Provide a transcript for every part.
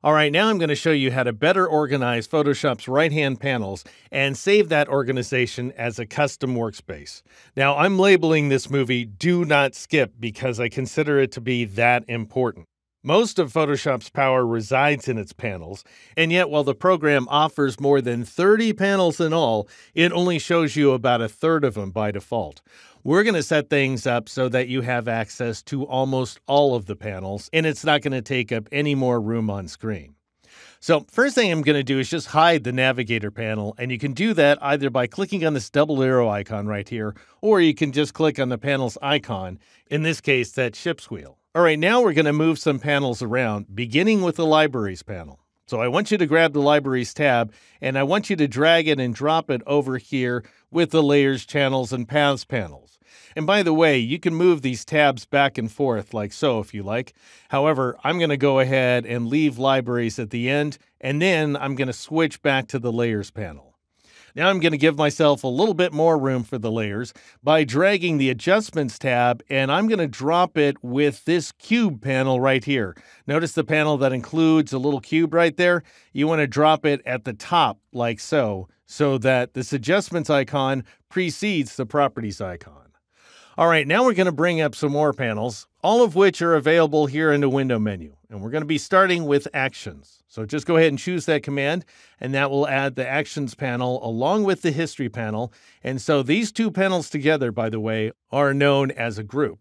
All right, now I'm going to show you how to better organize Photoshop's right-hand panels and save that organization as a custom workspace. Now, I'm labeling this movie Do Not Skip because I consider it to be that important. Most of Photoshop's power resides in its panels, and yet while the program offers more than 30 panels in all, it only shows you about a third of them by default. We're going to set things up so that you have access to almost all of the panels, and it's not going to take up any more room on screen. So first thing I'm going to do is just hide the navigator panel, and you can do that either by clicking on this double arrow icon right here, or you can just click on the panel's icon, in this case, that ship's wheel. All right, now we're going to move some panels around, beginning with the Libraries panel. So I want you to grab the Libraries tab, and I want you to drag it and drop it over here with the Layers, Channels, and Paths panels. And by the way, you can move these tabs back and forth like so if you like. However, I'm going to go ahead and leave Libraries at the end, and then I'm going to switch back to the Layers panel. Now I'm going to give myself a little bit more room for the layers by dragging the Adjustments tab, and I'm going to drop it with this Cube panel right here. Notice the panel that includes a little cube right there? You want to drop it at the top like so that this Adjustments icon precedes the Properties icon. All right, now we're going to bring up some more panels, all of which are available here in the window menu. And we're going to be starting with Actions. So just go ahead and choose that command, and that will add the Actions panel along with the History panel. And so these two panels together, by the way, are known as a group.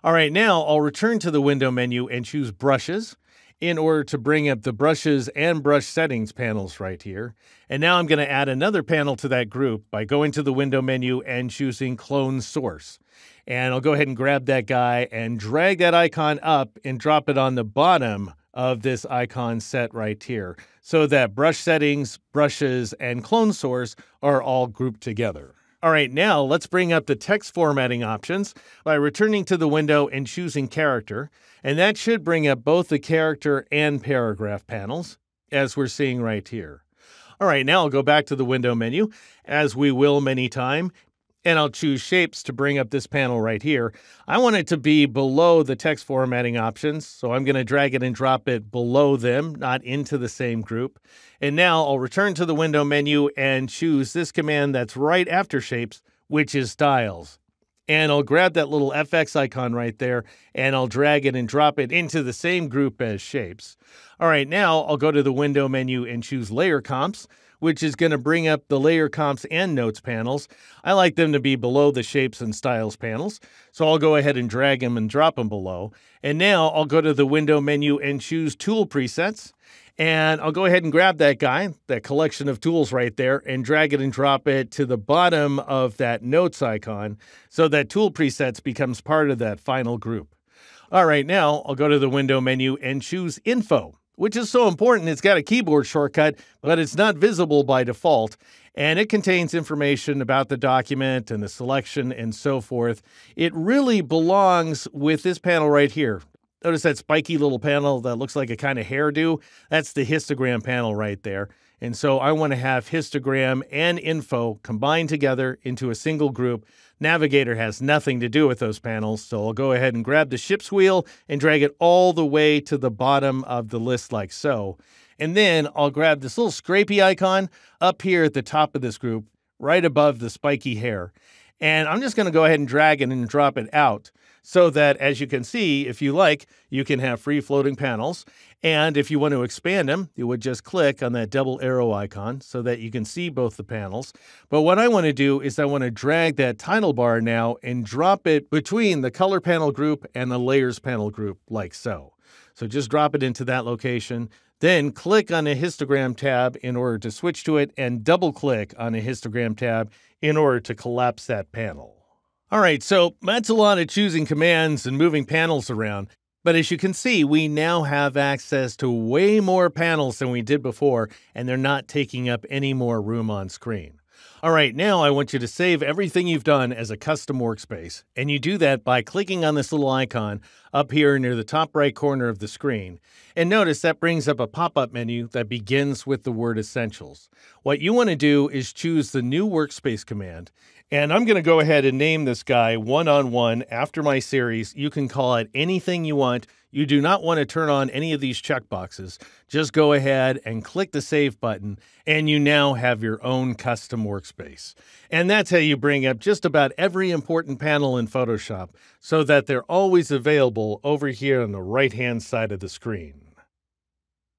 All right, now I'll return to the window menu and choose Brushes in order to bring up the Brushes and Brush Settings panels right here. And now I'm going to add another panel to that group by going to the window menu and choosing Clone Source. And I'll go ahead and grab that guy and drag that icon up and drop it on the bottom of this icon set right here so that Brush Settings, Brushes, and Clone Source are all grouped together. All right, now let's bring up the text formatting options by returning to the window and choosing Character. And that should bring up both the Character and Paragraph panels, as we're seeing right here. All right, now I'll go back to the window menu, as we will many times. And I'll choose Shapes to bring up this panel right here. I want it to be below the text formatting options, so I'm going to drag it and drop it below them, not into the same group. And now I'll return to the window menu and choose this command that's right after Shapes, which is Styles. And I'll grab that little FX icon right there, and I'll drag it and drop it into the same group as Shapes. All right, now I'll go to the window menu and choose Layer Comps, which is going to bring up the Layer Comps and Notes panels. I like them to be below the Shapes and Styles panels, so I'll go ahead and drag them and drop them below. And now I'll go to the window menu and choose Tool Presets, and I'll go ahead and grab that guy, that collection of tools right there, and drag it and drop it to the bottom of that Notes icon so that Tool Presets becomes part of that final group. All right, now I'll go to the window menu and choose Info, which is so important. It's got a keyboard shortcut, but it's not visible by default, and it contains information about the document and the selection and so forth. It really belongs with this panel right here. Notice that spiky little panel that looks like a kind of hairdo? That's the histogram panel right there. And so I want to have histogram and info combined together into a single group. Navigator has nothing to do with those panels, so I'll go ahead and grab the ship's wheel and drag it all the way to the bottom of the list like so. And then I'll grab this little scrapey icon up here at the top of this group, right above the spiky hair. And I'm just going to go ahead and drag it and drop it out so that, as you can see, if you like, you can have free floating panels. And if you want to expand them, you would just click on that double arrow icon so that you can see both the panels. But what I want to do is I want to drag that title bar now and drop it between the color panel group and the layers panel group like so. So just drop it into that location. Then click on the histogram tab in order to switch to it, and double click on the histogram tab in order to collapse that panel. All right, so that's a lot of choosing commands and moving panels around. But as you can see, we now have access to way more panels than we did before, and they're not taking up any more room on screen. All right, now I want you to save everything you've done as a custom workspace, and you do that by clicking on this little icon up here near the top right corner of the screen. And notice that brings up a pop-up menu that begins with the word Essentials. What you want to do is choose the New Workspace command, and I'm going to go ahead and name this guy One-on-One after my series. You can call it anything you want. You do not want to turn on any of these checkboxes. Just go ahead and click the Save button, and you now have your own custom workspace. And that's how you bring up just about every important panel in Photoshop so that they're always available over here on the right-hand side of the screen.